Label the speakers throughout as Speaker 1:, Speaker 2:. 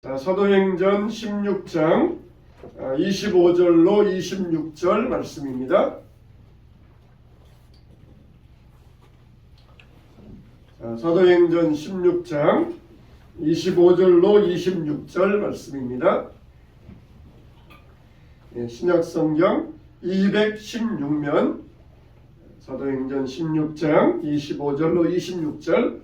Speaker 1: 자, 사도행전 16장 25절로 26절 말씀입니다. 자, 사도행전 16장 25절로 26절 말씀입니다. 신약성경 216면 사도행전 16장 25절로 26절.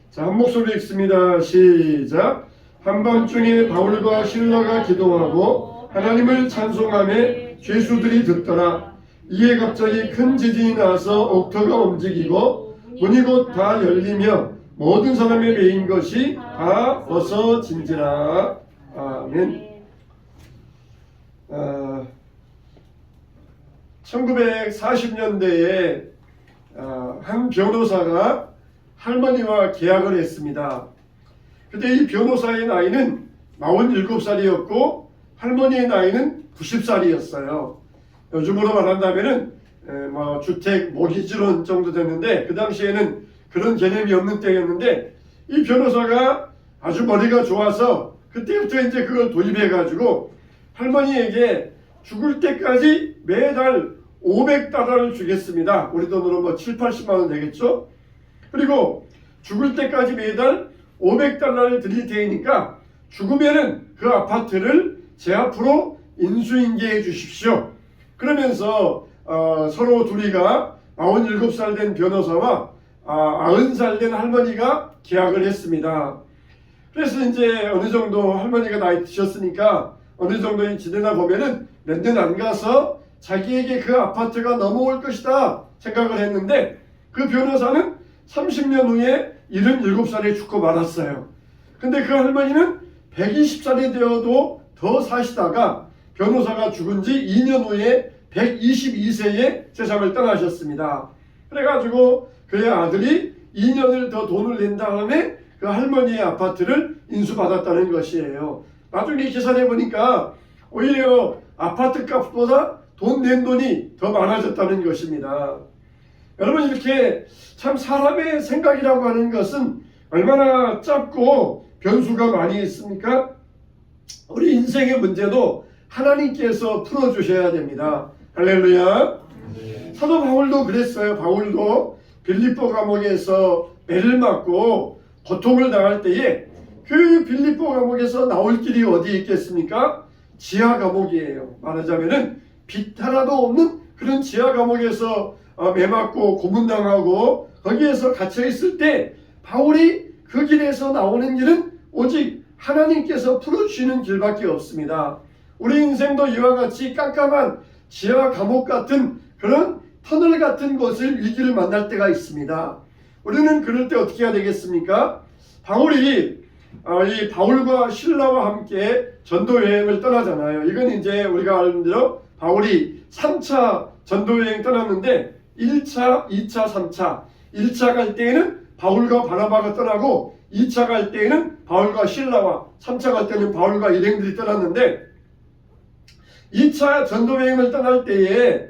Speaker 1: 자, 한 목소리 읽습니다. 시작. 한밤중에 바울과 실라가 기도하고 하나님을 찬송하며 죄수들이 듣더라. 이에 갑자기 큰 지진이 나서 옥토가 움직이고 문이 곧 다 열리며 모든 사람의 메인 것이 다 벗어진지라. 아멘. 1940년대에 한 변호사가 할머니와 계약을 했습니다. 그때 이 변호사의 나이는 47살이었고 할머니의 나이는 90살이었어요. 요즘으로 말한다면은 주택 모기지론 정도 됐는데 그 당시에는 그런 개념이 없는 때였는데 이 변호사가 아주 머리가 좋아서 그때부터 이제 그걸 도입해 가지고 할머니에게 죽을 때까지 매달 500달러를 주겠습니다. 우리 돈으로 7, 80만 원 되겠죠? 그리고 죽을 때까지 매달 500달러를 드릴 테니까 죽으면은 그 아파트를 제 앞으로 인수인계해 주십시오. 그러면서 서로 둘이가 97살 된 변호사와 90살 된 할머니가 계약을 했습니다. 그래서 이제 어느 정도 할머니가 나이 드셨으니까 어느 정도 지내다 보면은 몇 년 안 가서 자기에게 그 아파트가 넘어올 것이다 생각을 했는데 그 변호사는 30년 후에 77살에 죽고 말았어요. 근데 그 할머니는 120살이 되어도 더 사시다가 변호사가 죽은 지 2년 후에 122세에 세상을 떠나셨습니다. 그래가지고 그의 아들이 2년을 더 돈을 낸 다음에 그 할머니의 아파트를 인수받았다는 것이에요. 나중에 계산해 보니까 오히려 아파트 값보다 돈 낸 돈이 더 많아졌다는 것입니다. 여러분, 이렇게 참 사람의 생각이라고 하는 것은 얼마나 짧고 변수가 많이 있습니까? 우리 인생의 문제도 하나님께서 풀어주셔야 됩니다. 할렐루야. 사도 바울도 그랬어요. 바울도 빌립보 감옥에서 매를 맞고 고통을 당할 때에 그 빌립보 감옥에서 나올 길이 어디 있겠습니까? 지하 감옥이에요. 말하자면은 빛 하나도 없는 그런 지하 감옥에서 매 맞고 고문당하고 거기에서 갇혀 있을 때 바울이 그 길에서 나오는 길은 오직 하나님께서 풀어주시는 길밖에 없습니다. 우리 인생도 이와 같이 깜깜한 지하 감옥 같은 그런 터널 같은 곳을 위기를 만날 때가 있습니다. 우리는 그럴 때 어떻게 해야 되겠습니까? 바울이 이 바울과 실라와 함께 전도 여행을 떠나잖아요. 이건 이제 우리가 아는 대로 바울이 3차 전도 여행 떠났는데 1차, 2차, 3차. 1차 갈 때에는 바울과 바나바가 떠나고 2차 갈 때에는 바울과 실라와 3차 갈 때는 바울과 일행들이 떠났는데 2차 전도 여행을 떠날 때에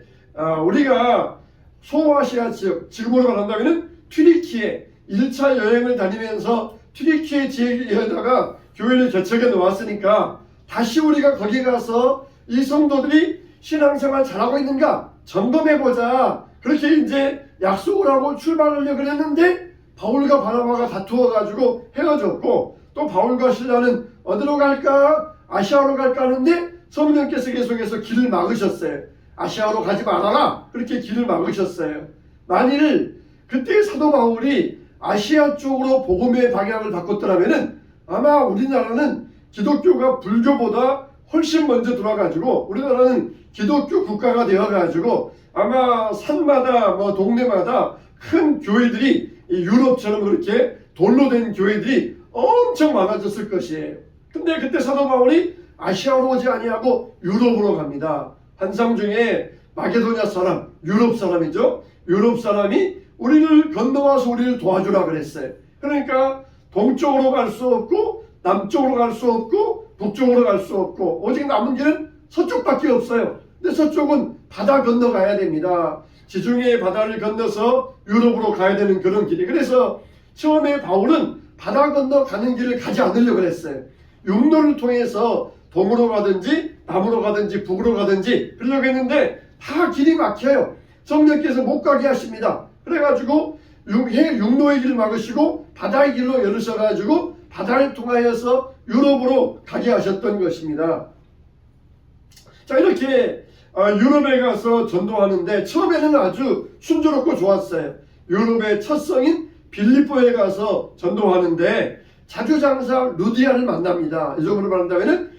Speaker 1: 우리가 소아시아 지역, 지금으로 말한다면 튀르키예 1차 여행을 다니면서 튀르키예 지역에다가 교회를 개척해 놓았으니까 다시 우리가 거기 가서 이 성도들이 신앙생활 잘하고 있는가 점검해보자. 그렇게 이제 약속을 하고 출발하려고 그랬는데 바울과 바나바가 다투어가지고 헤어졌고 또 바울과 실라는 어디로 갈까? 아시아로 갈까 하는데 성령께서 계속해서 길을 막으셨어요. 아시아로 가지 말아라. 그렇게 길을 막으셨어요. 만일 그때 사도 바울이 아시아 쪽으로 복음의 방향을 바꿨더라면은 아마 우리나라는 기독교가 불교보다 훨씬 먼저 들어와가지고 우리나라는 기독교 국가가 되어가지고 아마 산마다 동네마다 큰 교회들이 유럽처럼 그렇게 돌로 된 교회들이 엄청 많아졌을 것이에요. 근데 그때 사도 바울이 아시아로 오지 아니하고 유럽으로 갑니다. 환상 중에 마게도냐 사람, 유럽 사람이죠. 유럽 사람이 우리를 건너와서 우리를 도와주라 그랬어요. 그러니까 동쪽으로 갈 수 없고 남쪽으로 갈 수 없고 북쪽으로 갈 수 없고 오직 남은 길은 서쪽밖에 없어요. 근데 서쪽은 바다 건너가야 됩니다. 지중해 바다를 건너서 유럽으로 가야 되는 그런 길이. 그래서 처음에 바울은 바다 건너 가는 길을 가지 않으려고 그랬어요. 육로를 통해서 동으로 가든지 남으로 가든지 북으로 가든지 그러려고 했는데 다 길이 막혀요. 성령께서 못 가게 하십니다. 그래가지고 육로의 길을 막으시고 바다의 길로 열으셔가지고 바다를 통하여서 유럽으로 가게 하셨던 것입니다. 자, 이렇게 유럽에 가서 전도하는데 처음에는 아주 순조롭고 좋았어요. 유럽의 첫 성인 빌립보에 가서 전도하는데 자주장사 루디아를 만납니다. 이쪽으로 말한다면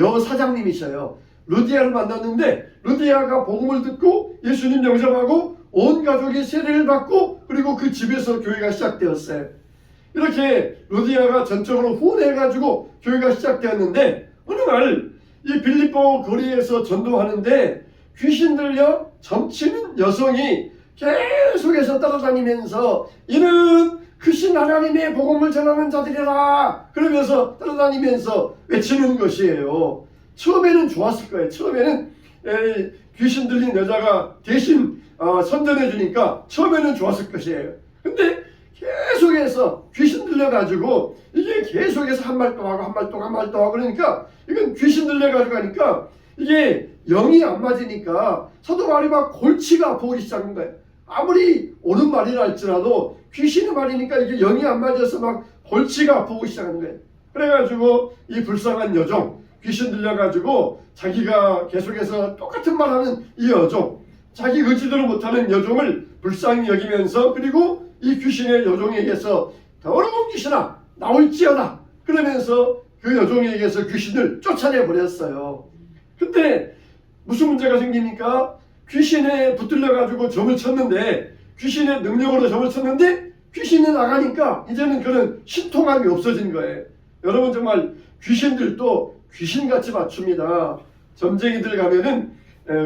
Speaker 1: 여사장님이셔요. 루디아를 만났는데 루디아가 복음을 듣고 예수님 영접하고 온 가족이 세례를 받고 그리고 그 집에서 교회가 시작되었어요. 이렇게 루디아가 전적으로 후원해가지고 교회가 시작되었는데 어느 날 이 빌립보 거리에서 전도하는데 귀신 들려 점치는 여성이 계속해서 따라다니면서 이는 크신 하나님의 복음을 전하는 자들이라 그러면서 따라다니면서 외치는 것이에요. 처음에는 좋았을 거예요. 처음에는 귀신 들린 여자가 대신 선전해 주니까 처음에는 좋았을 것이에요. 근데 계속해서 귀신 들려가지고 이게 계속해서 한 말 또 하고 한 말 또 한 말 또 하고 그러니까 이건 귀신 들려가지고 하니까 이게 영이 안 맞으니까 사도 바울이 막 골치가 아프기 시작한 거예요. 아무리 옳은 말이라 할지라도 귀신의 말이니까 이게 영이 안 맞아서 막 골치가 아프기 시작하는 거예요. 그래가지고 이 불쌍한 여종 귀신 들려가지고 자기가 계속해서 똑같은 말하는 이 여종 자기 의지대로 못하는 여종을 불쌍히 여기면서 그리고 이 귀신의 여종에게서 더러운 귀신아 나올지어다 그러면서 그 여종에게서 귀신을 쫓아내 버렸어요. 근데 무슨 문제가 생기니까 귀신에 붙들려 가지고 점을 쳤는데 귀신의 능력으로 점을 쳤는데 귀신이 나가니까 이제는 그런 신통함이 없어진 거예요. 여러분 정말 귀신들도 귀신같이 맞춥니다. 점쟁이들 가면은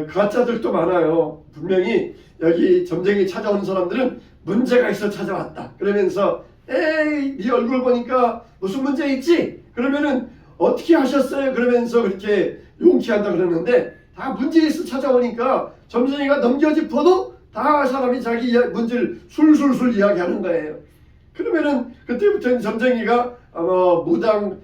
Speaker 1: 가짜들도 많아요. 분명히 여기 점쟁이 찾아오는 사람들은 문제가 있어 찾아왔다 그러면서 에이 네 얼굴 보니까 무슨 문제 있지? 그러면은 어떻게 하셨어요? 그러면서 그렇게 용기한다 그러는데 다 문제 있어 찾아오니까 점쟁이가 넘겨짚어도 다 사람이 자기 문제를 술술술 이야기하는 거예요. 그러면은 그때부터는 점쟁이가 무당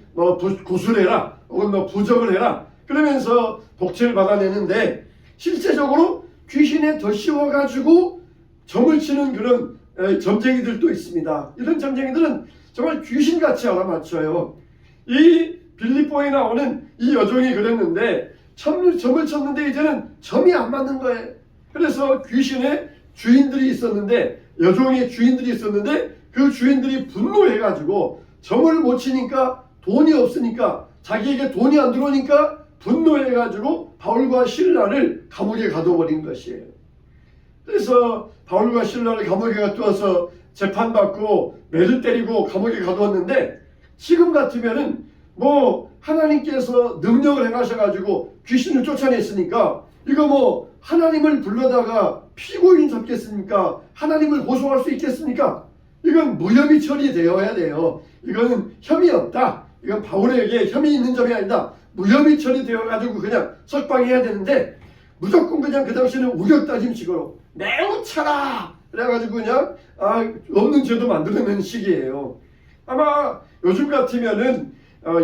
Speaker 1: 구술해라 혹은 부적을 해라 그러면서 복채를 받아내는데 실제적으로 귀신에 더 씌워가지고 점을 치는 그런 점쟁이들도 있습니다. 이런 점쟁이들은 정말 귀신같이 알아맞혀요. 이 빌립보에 나오는 이 여종이 그랬는데 점을 쳤는데 이제는 점이 안 맞는 거예요. 그래서 귀신의 주인들이 있었는데 여종의 주인들이 있었는데 그 주인들이 분노해가지고 점을 못 치니까 돈이 없으니까 자기에게 돈이 안 들어오니까 분노해가지고 바울과 실라를 감옥에 가둬버린 것이에요. 그래서 바울과 실라를 감옥에 가두어서 재판받고 매를 때리고 감옥에 가두었는데 지금 같으면은 하나님께서 능력을 행하셔가지고 귀신을 쫓아냈으니까 이거 하나님을 불러다가 피고인 잡겠습니까? 하나님을 고소할 수 있겠습니까? 이건 무혐의 처리되어야 돼요. 이거는 혐의 없다. 이건 바울에게 혐의 있는 점이 아니다. 무혐의 처리되어가지고 그냥 석방해야 되는데 무조건 그냥 그 당시에는 우격다짐식으로 매우 차라 그래가지고 그냥 없는 죄도 만들어내는 식이에요. 아마 요즘 같으면은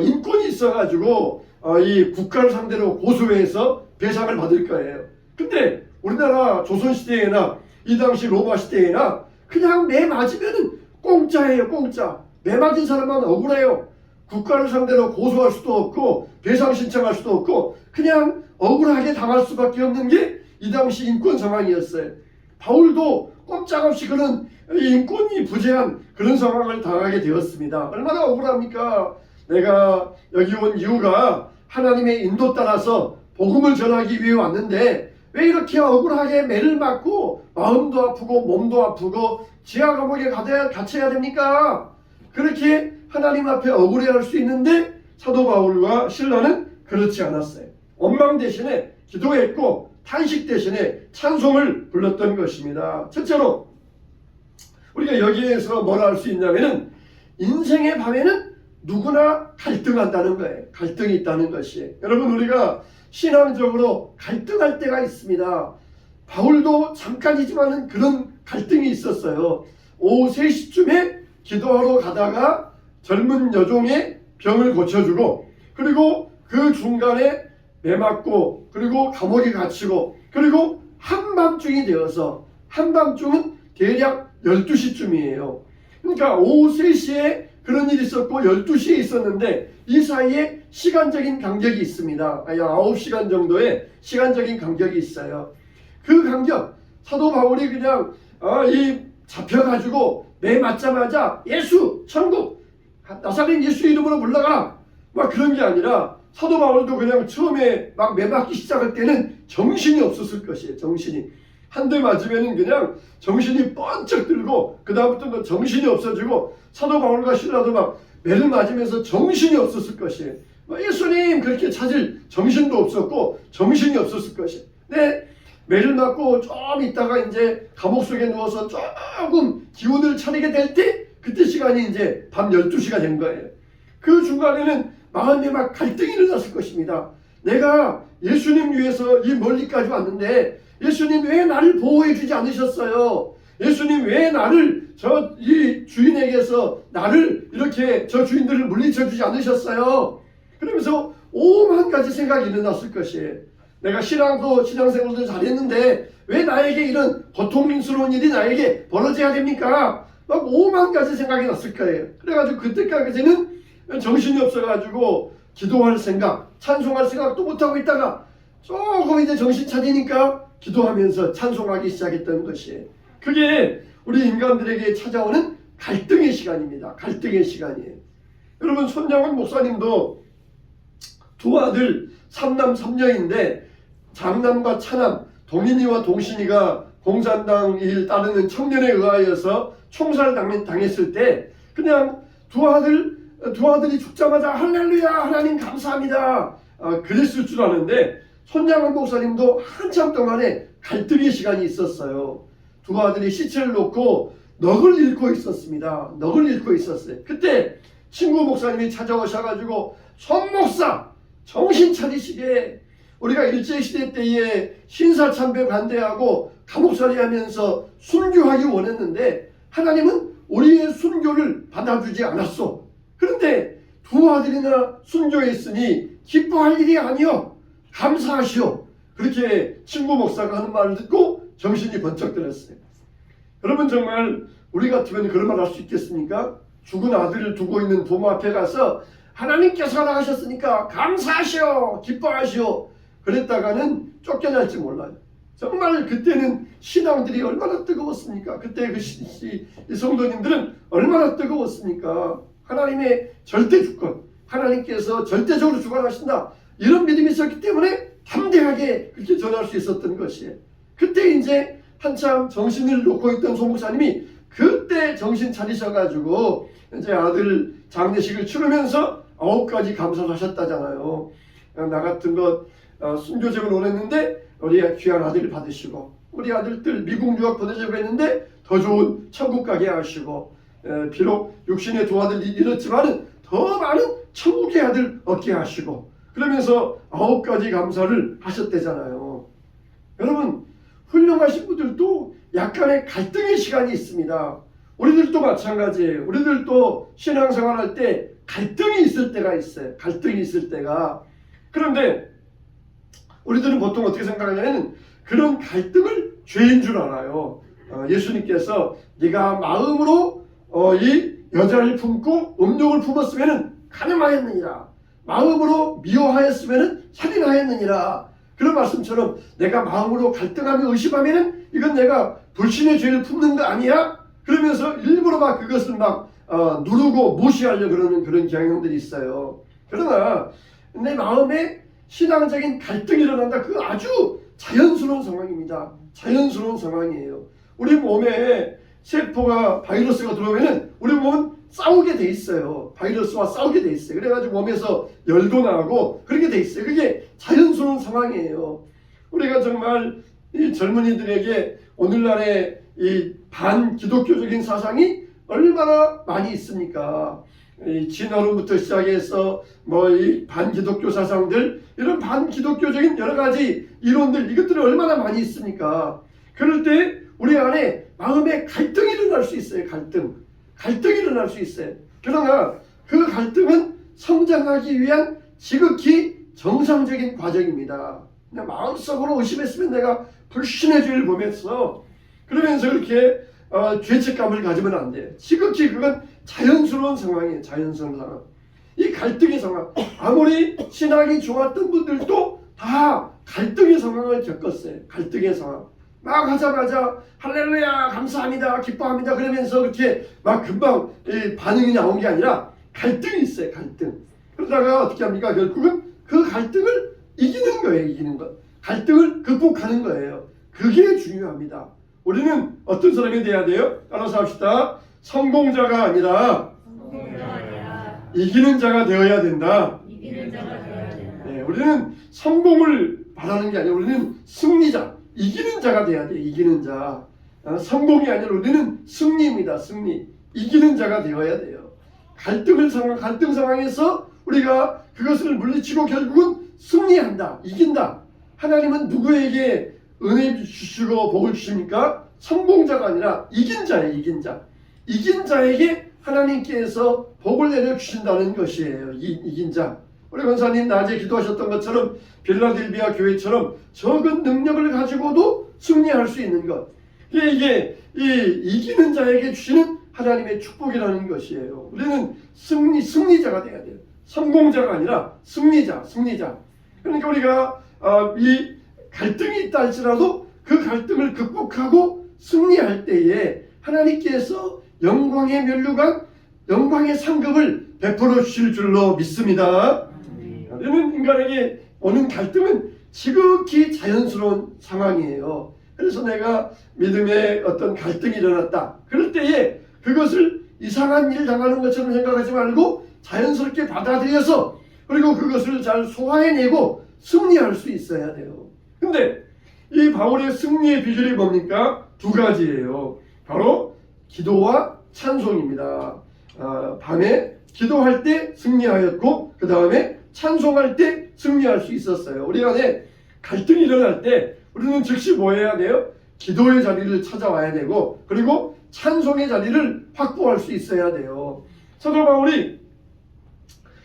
Speaker 1: 인권이 있어가지고 이 국가를 상대로 고소해서 배상을 받을 거예요. 근데 우리나라 조선시대에나 이 당시 로마 시대에나 그냥 매 맞으면은 공짜예요. 공짜. 매 맞은 사람만 억울해요. 국가를 상대로 고소할 수도 없고 배상 신청할 수도 없고 그냥 억울하게 당할 수밖에 없는 게 이 당시 인권 상황이었어요. 바울도 꼼짝없이 그런 인권이 부재한 그런 상황을 당하게 되었습니다. 얼마나 억울합니까? 내가 여기 온 이유가 하나님의 인도 따라서 복음을 전하기 위해 왔는데 왜 이렇게 억울하게 매를 맞고 마음도 아프고 몸도 아프고 지하 감옥에 갇혀야 됩니까? 그렇게 하나님 앞에 억울해할 수 있는데 사도 바울과 실라는 그렇지 않았어요. 원망 대신에 기도했고 탄식 대신에 찬송을 불렀던 것입니다. 첫째로 우리가 여기에서 뭘 알 수 있냐면은 인생의 밤에는 누구나 갈등한다는 거예요. 갈등이 있다는 것이. 여러분 우리가 신앙적으로 갈등할 때가 있습니다. 바울도 잠깐이지만은 그런 갈등이 있었어요. 오후 3시쯤에 기도하러 가다가 젊은 여종의 병을 고쳐주고 그리고 그 중간에 매맞고 그리고 감옥에 갇히고 그리고 한밤중이 되어서 한밤중은 대략 12시쯤이에요. 그러니까 오후 3시에 그런 일이 있었고 12시에 있었는데 이 사이에 시간적인 간격이 있습니다. 9시간 정도의 시간적인 간격이 있어요. 그 간격 사도 바울이 그냥 이 잡혀가지고 매 맞자마자 예수 천국 나사렛 예수 이름으로 물러가 막 그런 게 아니라 사도 바울도 그냥 처음에 막 매 맞기 시작할 때는 정신이 없었을 것이에요. 정신이 한 대 맞으면은 그냥 정신이 번쩍 들고 그 다음부터는 정신이 없어지고 사도 바울과 실라도 막 매를 맞으면서 정신이 없었을 것이에요. 예수님 그렇게 찾을 정신도 없었고 정신이 없었을 것이에요. 네, 매를 맞고 좀 있다가 이제 감옥 속에 누워서 조금 기운을 차리게 될 때 그때 시간이 이제 밤 12시가 된 거예요. 그 중간에는 마음에 막 갈등이 일어났을 것입니다. 내가 예수님 위해서 이 멀리까지 왔는데 예수님 왜 나를 보호해 주지 않으셨어요? 예수님 왜 나를 이 주인에게서 나를 이렇게 저 주인들을 물리쳐 주지 않으셨어요? 그러면서 오만 가지 생각이 일어났을 것이에요. 내가 신앙생활도 잘했는데 왜 나에게 이런 고통스러운 일이 나에게 벌어져야 됩니까? 막 오만 가지 생각이 났을 거예요. 그래가지고 그때까지는 정신이 없어가지고 기도할 생각, 찬송할 생각도 못하고 있다가 조금 이제 정신 차리니까 기도하면서 찬송하기 시작했던 것이에요. 그게 우리 인간들에게 찾아오는 갈등의 시간입니다. 갈등의 시간이에요. 여러분 손양원 목사님도 두 아들 삼남 삼녀인데 장남과 차남 동인이와 동신이가 공산당 일 따르는 청년에 의하여서 총살당했을 때 그냥 두 아들이 죽자마자 할렐루야 하나님 감사합니다 그랬을 줄 아는데 손양원 목사님도 한참 동안에 갈등의 시간이 있었어요. 두 아들이 시체를 놓고 넋을 잃고 있었습니다. 넋을 잃고 있었어요. 그때 친구 목사님이 찾아오셔가지고 손 목사 정신 차리시게 우리가 일제시대 때에 신사참배 반대하고 감옥살이 하면서 순교하기 원했는데 하나님은 우리의 순교를 받아주지 않았소. 그런데 두 아들이나 순교했으니 기뻐할 일이 아니요 감사하시오. 그렇게 친구 목사가 하는 말을 듣고 정신이 번쩍 들었어요. 여러분 정말 우리 같으면 그런 말 할 수 있겠습니까? 죽은 아들을 두고 있는 부모 앞에 가서 하나님께서 나가셨으니까 감사하시오 기뻐하시오 그랬다가는 쫓겨날지 몰라요. 정말 그때는 신앙들이 얼마나 뜨거웠습니까? 그때 이 성도님들은 얼마나 뜨거웠습니까? 하나님의 절대 주권, 하나님께서 절대적으로 주관하신다 이런 믿음이 있었기 때문에 담대하게 그렇게 전할 수 있었던 것이에요. 그때 이제 한참 정신을 놓고 있던 소 목사님이 그때 정신 차리셔가지고 이제 아들 장례식을 치르면서 9가지 감사를 하셨다잖아요. 나 같은 것 순교적을 원했는데 우리 귀한 아들을 받으시고 우리 아들들 미국 유학 보내자고 했는데 더 좋은 천국 가게 하시고 비록 육신의 두 아들이 잃었지만은 더 많은 천국의 아들 얻게 하시고 그러면서 9가지 감사를 하셨대잖아요. 여러분 훌륭하신 분들도 약간의 갈등의 시간이 있습니다. 우리들도 마찬가지예요. 우리들도 신앙생활할 때 갈등이 있을 때가 있어요. 갈등이 있을 때가. 그런데 우리들은 보통 어떻게 생각하냐면 그런 갈등을 죄인 줄 알아요. 예수님께서 네가 마음으로 이 여자를 품고 음욕을 품었으면 가늠하였느니라. 마음으로 미워하였으면 살인하였느니라. 그런 말씀처럼 내가 마음으로 갈등하며 의심하면 이건 내가 불신의 죄를 품는 거 아니야? 그러면서 일부러 막 그것을 막 누르고 무시하려고 그러는 그런 경향들이 있어요. 그러나 내 마음에 신앙적인 갈등이 일어난다. 그거 아주 자연스러운 상황입니다. 자연스러운 상황이에요. 우리 몸에 세포가 바이러스가 들어오면은 우리 몸은 싸우게 돼 있어요. 바이러스와 싸우게 돼 있어요. 그래가지고 몸에서 열도 나고 그렇게 돼 있어요. 그게 자연스러운 상황이에요. 우리가 정말 이 젊은이들에게 오늘날의 이 반기독교적인 사상이 얼마나 많이 있습니까? 이 진화론부터 시작해서 이 반기독교 사상들 이런 반기독교적인 여러 가지 이론들 이것들이 얼마나 많이 있습니까? 그럴 때 우리 안에 마음에 갈등이 일어날 수 있어요. 갈등이 일어날 수 있어요. 그러나 그 갈등은 성장하기 위한 지극히 정상적인 과정입니다. 그냥 마음속으로 의심했으면 내가 불신의 죄를 범했어. 그러면서 그렇게 죄책감을 가지면 안 돼. 지극히 그건 자연스러운 상황이에요. 자연스러운 상황. 이 갈등의 상황. 아무리 신앙이 좋았던 분들도 다 갈등의 상황을 겪었어요. 갈등의 상황. 막 하자마자 할렐루야 감사합니다 기뻐합니다 그러면서 그렇게 막 금방 반응이 나온 게 아니라 갈등이 있어요. 갈등. 그러다가 어떻게 합니까? 결국은 그 갈등을 이기는 거예요. 이기는 것. 갈등을 극복하는 거예요. 그게 중요합니다. 우리는 어떤 사람이 돼야 돼요? 따라서 합시다. 성공자가 아니라 이기는 자가 되어야 된다. 네, 우리는 성공을 바라는 게 아니라 우리는 승리자, 이기는 자가 돼야 돼요. 이기는 자. 성공이 아니라 우리는 승리입니다. 승리. 이기는 자가 되어야 돼요. 갈등 상황에서 우리가 그것을 물리치고 결국은 승리한다. 이긴다. 하나님은 누구에게 은혜 주시고 복을 주십니까? 성공자가 아니라 이긴 자예요. 이긴 자. 이긴 자에게 하나님께서 복을 내려주신다는 것이에요. 이긴 자. 우리 권사님 낮에 기도하셨던 것처럼 빌라델비아 교회처럼 적은 능력을 가지고도 승리할 수 있는 것. 이게 이기는 자에게 주시는 하나님의 축복이라는 것이에요. 우리는 승리자가 돼야 돼요. 성공자가 아니라 승리자. 그러니까 우리가 이 갈등이 있다 할지라도 그 갈등을 극복하고 승리할 때에 하나님께서 영광의 면류관, 영광의 상급을 베풀어 주실 줄로 믿습니다. 우리는 인간에게 오는 갈등은 지극히 자연스러운 상황이에요. 그래서 내가 믿음의 어떤 갈등이 일어났다. 그럴 때에 그것을 이상한 일 당하는 것처럼 생각하지 말고 자연스럽게 받아들여서 그리고 그것을 잘 소화해내고 승리할 수 있어야 돼요. 근데 이 바울의 승리의 비결이 뭡니까? 두 가지예요. 바로 기도와 찬송입니다. 밤에 기도할 때 승리하였고 그 다음에 찬송할 때 승리할 수 있었어요. 우리 안에 갈등이 일어날 때 우리는 즉시 뭐 해야 돼요? 기도의 자리를 찾아와야 되고 그리고 찬송의 자리를 확보할 수 있어야 돼요. 사도 바울이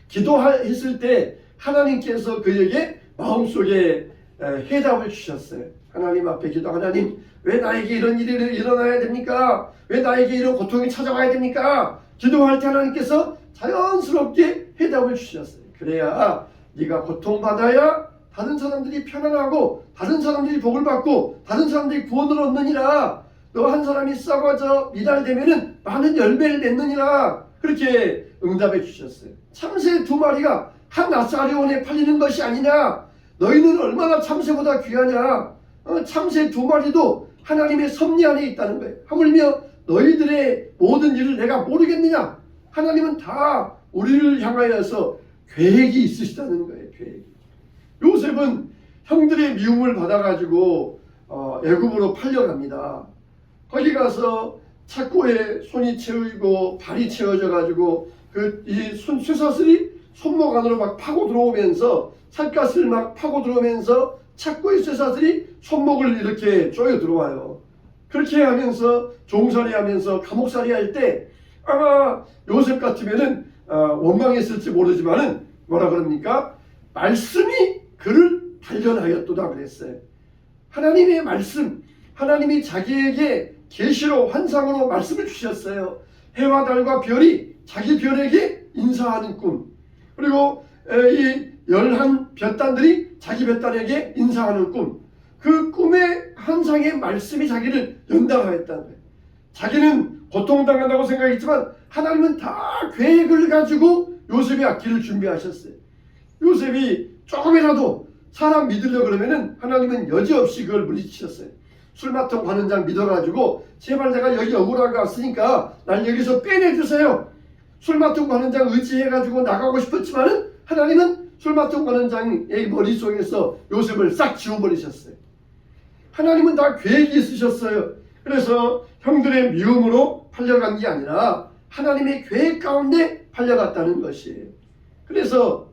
Speaker 1: 기도했을 때 하나님께서 그에게 마음속에 해답을 주셨어요. 하나님 앞에 기도. 하나님 왜 나에게 이런 일이 일어나야 됩니까? 왜 나에게 이런 고통이 찾아와야 됩니까? 기도할 때 하나님께서 자연스럽게 해답을 주셨어요. 그래야 네가 고통받아야 다른 사람들이 편안하고 다른 사람들이 복을 받고 다른 사람들이 구원을 얻느니라. 너 한 사람이 썩어져 미달되면은 많은 열매를 맺느니라. 그렇게 응답해 주셨어요. 참새 2마리가 한 아사리온에 팔리는 것이 아니냐. 너희는 얼마나 참새보다 귀하냐. 참새 2마리도 하나님의 섭리 안에 있다는 거예요. 하물며 너희들의 모든 일을 내가 모르겠느냐. 하나님은 다 우리를 향하여서 계획이 있으시다는 거예요. 계획이. 요셉은 형들의 미움을 받아가지고 애굽으로 팔려갑니다. 거기 가서 착고에 손이 채우고 발이 채워져가지고 이 쇠사슬이 손목 안으로 막 파고 들어오면서 살갗을 막 파고 들어오면서 착고의 쇠사슬이 손목을 이렇게 쪼여 들어와요. 그렇게 하면서 종살이 하면서 감옥살이 할 때 아마 요셉 같으면은 원망했을지 모르지만은 뭐라 그럽니까? 말씀이 그를 단련하였도다 그랬어요. 하나님의 말씀, 하나님이 자기에게 계시로 환상으로 말씀을 주셨어요. 해와 달과 별이 자기 별에게 인사하는 꿈, 그리고 이 11볕단들이 자기 볕단에게 인사하는 꿈, 그 꿈의 환상의 말씀이 자기를 연달하였다는 거예요. 자기는 고통당한다고 생각했지만 하나님은 다 계획을 가지고 요셉의 앞길을 준비하셨어요. 요셉이 조금이라도 사람 믿으려고 그러면은 하나님은 여지없이 그걸 물리치셨어요. 술마통 관원장 믿어가지고 제발 내가 여기 억울하게 왔으니까 날 여기서 빼내주세요. 술마통 관원장 의지해가지고 나가고 싶었지만은 하나님은 술마통 관원장의 머릿속에서 요셉을 싹 지워버리셨어요. 하나님은 다 계획이 있으셨어요. 그래서 형들의 미움으로 팔려간 게 아니라 하나님의 계획 가운데 팔려갔다는 것이에요. 그래서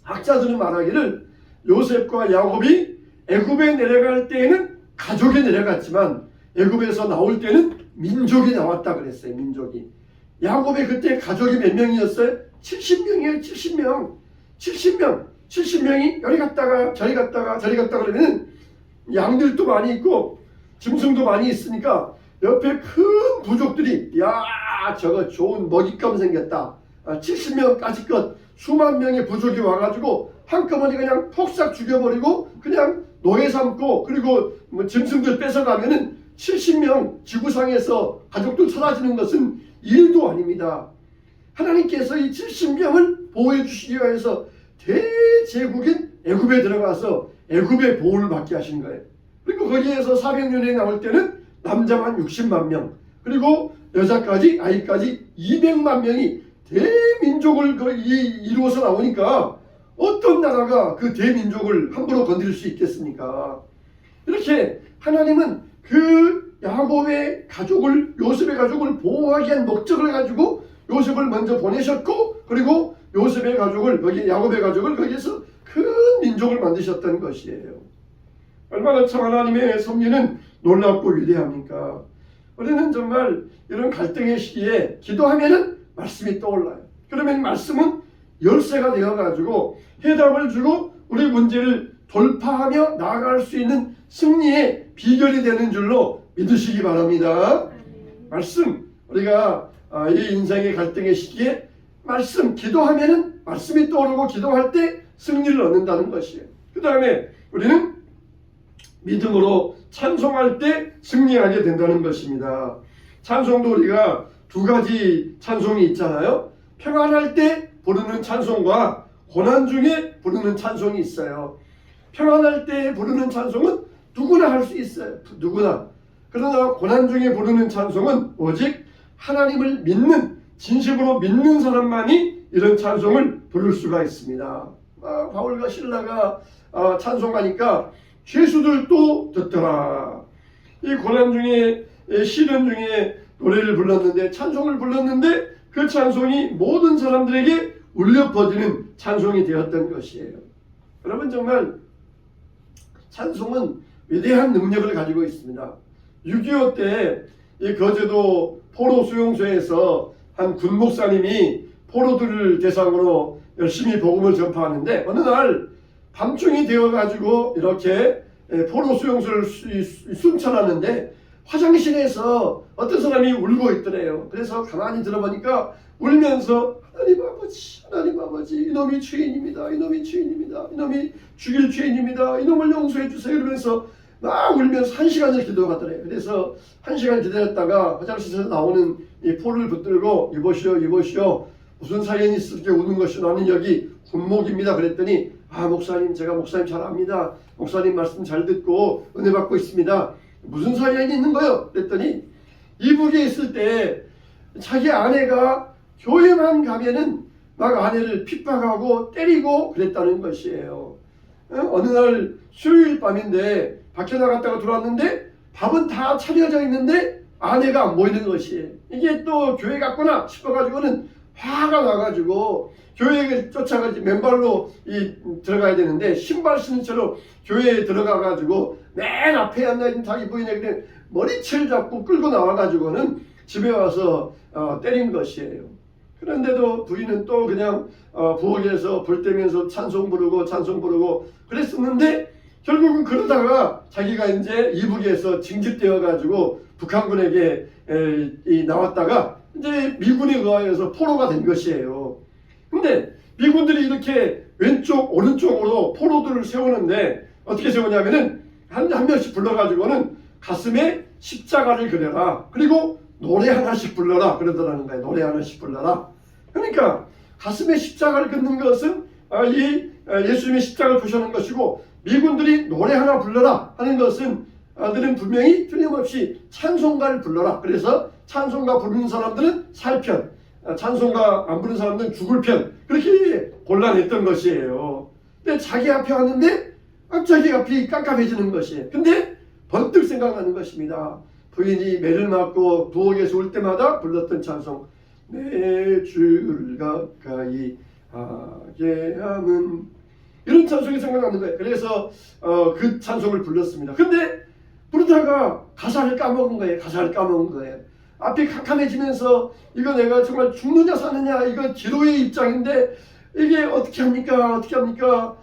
Speaker 1: 학자들은 말하기를 요셉과 야곱이 애굽에 내려갈 때에는 가족이 내려갔지만 애굽에서 나올 때는 민족이 나왔다 그랬어요. 민족이. 야곱의 그때 가족이 몇 명이었어요? 70명이에요. 70명. 70명이 여기 갔다가 저리 갔다가 그러면 양들도 많이 있고 짐승도 많이 있으니까 옆에 큰 부족들이 야 저거 좋은 먹잇감 생겼다. 70명까지 것 수만 명의 부족이 와가지고 한꺼번에 그냥 폭삭 죽여버리고 그냥 노예 삼고 그리고 뭐 짐승들 뺏어가면은 70명 지구상에서 가족들 사라지는 것은 일도 아닙니다. 하나님께서 이 70명을 보호해 주시기 위해서 대제국인 애굽에 들어가서 애굽의 보호를 받게 하신 거예요. 그리고 거기에서 400년에 나올 때는 남자만 60만 명 그리고 여자까지 아이까지 200만 명이 대민족을 이루어서 나오니까 어떤 나라가 그 대민족을 함부로 건드릴 수 있겠습니까? 이렇게 하나님은 그 야곱의 가족을 요셉의 가족을 보호하기 위한 목적을 가지고 요셉을 먼저 보내셨고 그리고 요셉의 가족을 거기 야곱의 가족을 거기에서 큰 민족을 만드셨다는 것이에요. 얼마나 참 하나님의 섭리는 놀랍고 위대합니까? 우리는 정말 이런 갈등의 시기에 기도하면은 말씀이 떠올라요. 그러면 말씀은 열쇠가 되어가지고 해답을 주고 우리 문제를 돌파하며 나아갈 수 있는 승리의 비결이 되는 줄로 믿으시기 바랍니다. 말씀, 우리가 이 인생의 갈등의 시기에 말씀, 기도하면은 말씀이 떠오르고 기도할 때 승리를 얻는다는 것이에요. 그 다음에 우리는 믿음으로 찬송할 때 승리하게 된다는 것입니다. 찬송도 우리가 두 가지 찬송이 있잖아요. 평안할 때 부르는 찬송과 고난 중에 부르는 찬송이 있어요. 평안할 때 부르는 찬송은 누구나 할 수 있어요. 누구나. 그러나 고난 중에 부르는 찬송은 오직 하나님을 믿는 진심으로 믿는 사람만이 이런 찬송을 부를 수가 있습니다. 바울과 실라가 찬송하니까 죄수들도 듣더라. 이 고난 중에 시련 중에 노래를 불렀는데 찬송을 불렀는데 그 찬송이 모든 사람들에게 울려 퍼지는 찬송이 되었던 것이에요. 여러분 정말 찬송은 위대한 능력을 가지고 있습니다. 6.25 때 이 거제도 포로 수용소에서 한 군 목사님이 포로들을 대상으로 열심히 복음을 전파하는데 어느 날 밤중이 되어가지고 이렇게 포로 수용소를 순찰하는데 화장실에서 어떤 사람이 울고 있더래요. 그래서 가만히 들어보니까 울면서 하나님 아버지 이놈이 죄인입니다. 이놈이 죄인입니다. 이놈이 죽일 죄인입니다. 이놈을 용서해 주세요. 이러면서 막 울면서 1시간을 기도하더래요. 그래서 1시간 기다렸다가 화장실에서 나오는 이 포를 붙들고 이보시오 무슨 사연이 있을게 우는 것이 나는 여기 군목입니다. 그랬더니 목사님 제가 목사님 잘 압니다. 목사님 말씀 잘 듣고 은혜 받고 있습니다. 무슨 사연이 있는 거요? 그랬더니 이북에 있을 때 자기 아내가 교회만 가면은 막 아내를 핍박하고 때리고 그랬다는 것이에요. 어느 날 수요일 밤인데 밖에 나갔다가 들어왔는데 밥은 다 차려져 있는데 아내가 안 보이는 것이에요. 이게 또 교회 갔구나 싶어가지고는 화가 나가지고 교회에 쫓아가지 맨발로 들어가야 되는데 신발 신은 채로 교회에 들어가가지고 맨 앞에 앉아있는 자기 부인에게 그냥 머리채를 잡고 끌고 나와가지고는 집에 와서 때린 것이에요. 그런데도 부인은 또 그냥 부엌에서 불 때면서 찬송 부르고 그랬었는데 결국은 그러다가 자기가 이제 이북에서 징집되어 가지고 북한군에게 나왔다가 이제 미군에 의하여서 포로가 된 것이에요. 근데 미군들이 이렇게 왼쪽 오른쪽으로 포로들을 세우는데 어떻게 세우냐면은 한 명씩 불러가지고는 가슴에 십자가를 그려라. 그리고 노래 하나씩 불러라. 그러더라는 거예요. 노래 하나씩 불러라. 그러니까 가슴에 십자가를 긋는 것은 예수님의 십자가를 부셔는 것이고 미군들이 노래 하나 불러라 하는 것은 아들은 분명히 틀림없이 찬송가를 불러라. 그래서 찬송가 부르는 사람들은 살 편, 찬송가 안 부르는 사람들은 죽을 편 그렇게 곤란했던 것이에요. 근데 자기 앞에 왔는데 갑자기 앞이 깜깜해지는 것이에요. 근데 번뜩 생각나는 것입니다. 부인이 매를 맞고 부엌에서 올 때마다 불렀던 찬송 내 주를 가까이 하게 함은 이런 찬송이 생각나는 거예요. 그래서 그 찬송을 불렀습니다. 근데 부르다가 가사를 까먹은 거예요. 앞이 캄캄해지면서 이거 내가 정말 죽느냐 사느냐 이거 기도의 입장인데 이게 어떻게 합니까? 어떻게 합니까?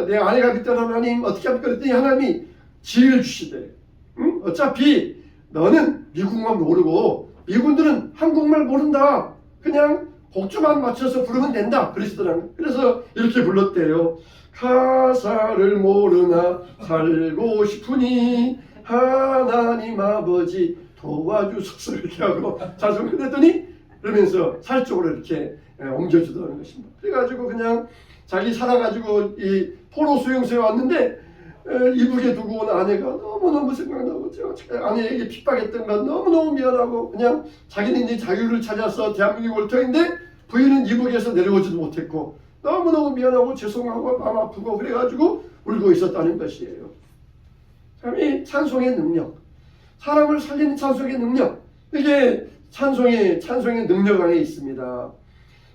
Speaker 1: 내 아내가 믿던 하나님 어떻게 합니까? 그랬더니 하나님이 지혜를 주시대. 응? 어차피 너는 미국만 모르고 미군들은 한국말 모른다. 그냥 곡조만 맞춰서 부르면 된다. 그러시더라고요. 그래서 이렇게 불렀대요. 가사를 모르나 살고 싶으니 하나님 아버지 도와주소서 이렇게 하고 자좀 그랬더니 그러면서 살쪽으로 이렇게 옮겨주더라는 것입니다. 그래가지고 그냥 자기 살아가지고 이 포로 수용소에 왔는데 이북에 두고 온 아내가 너무너무 생각나고 아내에게 핍박했던 건 너무너무 미안하고 그냥 자기는 이제 자유를 찾아서 대한민국 올 터인데 부인은 이북에서 내려오지도 못했고 너무너무 미안하고 죄송하고 마음 아프고 그래가지고 울고 있었다는 것이에요. 참 이 찬송의 능력, 사람을 살리는 찬송의 능력, 이게 찬송의 능력 안에 있습니다.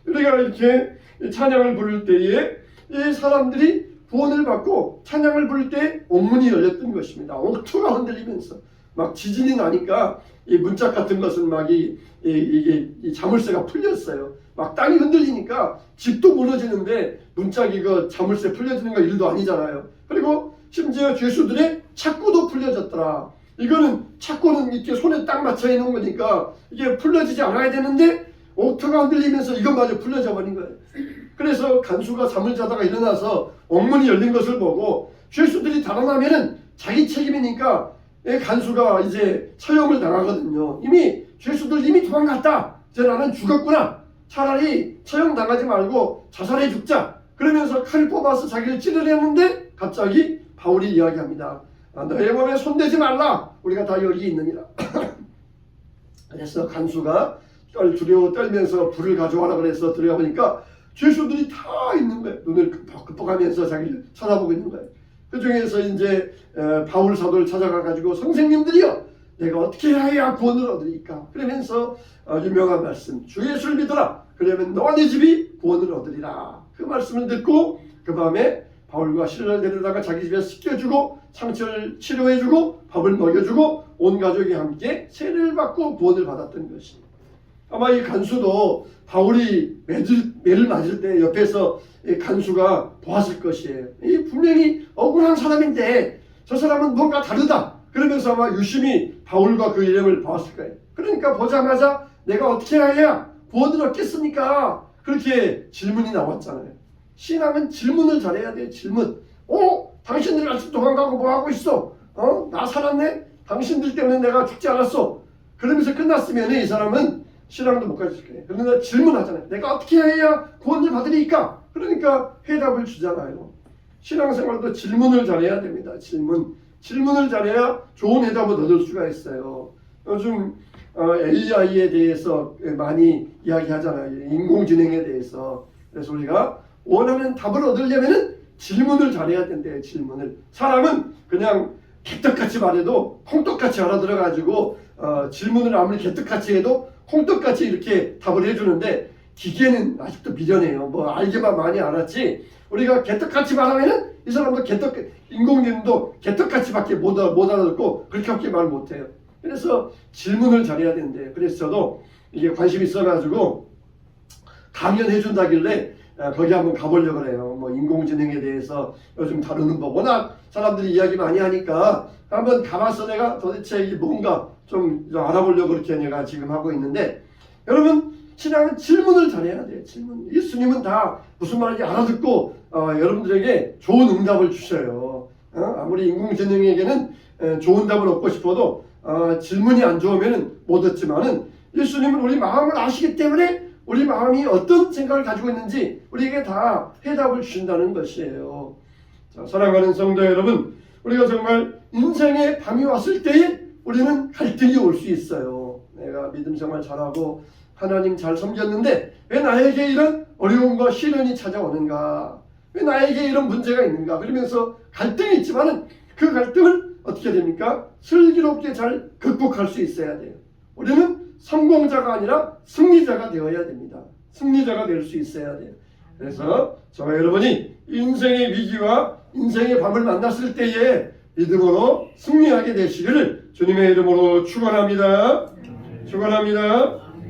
Speaker 1: 우리가 이렇게 찬양을 부를 때에 이 사람들이 구원을 받고 찬양을 부를 때 옥문이 열렸던 것입니다. 옥토가 흔들리면서 막 지진이 나니까 이 문짝 같은 것은 막 이게 자물쇠가 풀렸어요. 막 땅이 흔들리니까 집도 무너지는데 문짝이 그 자물쇠 풀려지는 거 일도 아니잖아요. 그리고 심지어 죄수들의 착고도 풀려졌더라. 이거는 착고는 이렇게 손에 딱 맞춰 있는 거니까 이게 풀려지지 않아야 되는데 옥토가 흔들리면서 이것마저 풀려져 버린 거예요. 그래서 간수가 잠을 자다가 일어나서 옥문이 열린 것을 보고 죄수들이 달아나면은 자기 책임이니까 간수가 이제 처형을 당하거든요. 이미 죄수들 이미 도망갔다. 이제 나는 죽었구나. 차라리 처형 당하지 말고 자살해 죽자. 그러면서 칼을 뽑아서 자기를 찌르려는데 갑자기 바울이 이야기합니다. 너의 몸에 손대지 말라. 우리가 다 여기 있느니라. 그래서 간수가 두려워 떨면서 불을 가져와라 그래서 들어가보니까 죄수들이 다 있는 거예요. 눈을 끄덕끄덕하면서 자기를 쳐다보고 있는 거예요. 그 중에서 이제 바울 사도를 찾아가 가지고 선생님들이요, 내가 어떻게 해야 구원을 얻으리까? 그러면서 유명한 말씀, 주 예수를 믿어라. 그러면 너와 네 집이 구원을 얻으리라. 그 말씀을 듣고 그 밤에 바울과 실라를 데려다가 자기 집에서 씻겨주고 상처를 치료해주고 밥을 먹여주고 온 가족이 함께 세례를 받고 구원을 받았던 것입니다. 아마 이 간수도 바울이 매를 맞을 때 옆에서 이 간수가 보았을 것이에요. 이 분명히 억울한 사람인데 저 사람은 뭔가 다르다. 그러면서 아마 유심히 바울과 그 일행을 보았을 거예요. 그러니까 보자마자 내가 어떻게 해야 구원을 얻겠습니까? 그렇게 질문이 나왔잖아요. 신앙은 질문을 잘해야 돼요. 질문. 당신들 아직 도망가고 뭐하고 있어? 나 살았네? 당신들 때문에 내가 죽지 않았어. 그러면서 끝났으면 이 사람은 신앙도 못 가질 거예요. 그러나 질문하잖아요. 내가 어떻게 해야 구원을 받으리까? 그러니까 해답을 주잖아요. 신앙생활도 질문을 잘해야 됩니다. 질문을 잘해야 좋은 해답을 얻을 수가 있어요. 요즘 AI에 대해서 많이 이야기하잖아요. 인공지능에 대해서. 그래서 우리가 원하는 답을 얻으려면 질문을 잘해야 된대요. 질문을. 사람은 그냥 개떡같이 말해도 콩떡같이 알아들어가지고 질문을 아무리 개떡같이 해도 콩떡같이 이렇게 답을 해주는데 기계는 아직도 미련해요. 뭐 알게만 많이 알았지 우리가 개떡같이 말하면은 이 사람도 인공지능도 개떡같이밖에 못 알아듣고 그렇게밖에 말 못해요. 그래서 질문을 잘해야 된대요. 그래서 저도 이게 관심 있어가지고 강연해준다길래 거기 한번 가보려고 그래요. 뭐 인공지능에 대해서 요즘 다루는 법 워낙 사람들이 이야기 많이 하니까 한번 가봐서 내가 도대체 이게 뭔가 좀 알아보려고 그렇게 내가 지금 하고 있는데, 여러분 신앙은 질문을 잘해야 돼요. 질문. 예수님은 다 무슨 말인지 알아듣고 여러분들에게 좋은 응답을 주셔요. 아무리 인공지능에게는 좋은 답을 얻고 싶어도 질문이 안 좋으면 못 얻지만은 예수님은 우리 마음을 아시기 때문에 우리 마음이 어떤 생각을 가지고 있는지 우리에게 다 해답을 주신다는 것이에요. 자, 사랑하는 성도 여러분, 우리가 정말 인생의 밤이 왔을 때에 우리는 갈등이 올 수 있어요. 내가 믿음 생활 잘하고 하나님 잘 섬겼는데 왜 나에게 이런 어려움과 시련이 찾아오는가? 왜 나에게 이런 문제가 있는가? 그러면서 갈등이 있지만은 그 갈등을 어떻게 됩니까? 슬기롭게 잘 극복할 수 있어야 돼요. 우리는 성공자가 아니라 승리자가 되어야 됩니다. 승리자가 될 수 있어야 돼요. 그래서 저와 여러분이 인생의 위기와 인생의 밤을 만났을 때에 믿음으로 승리하게 되시기를 주님의 이름으로 축원합니다. 축원합니다.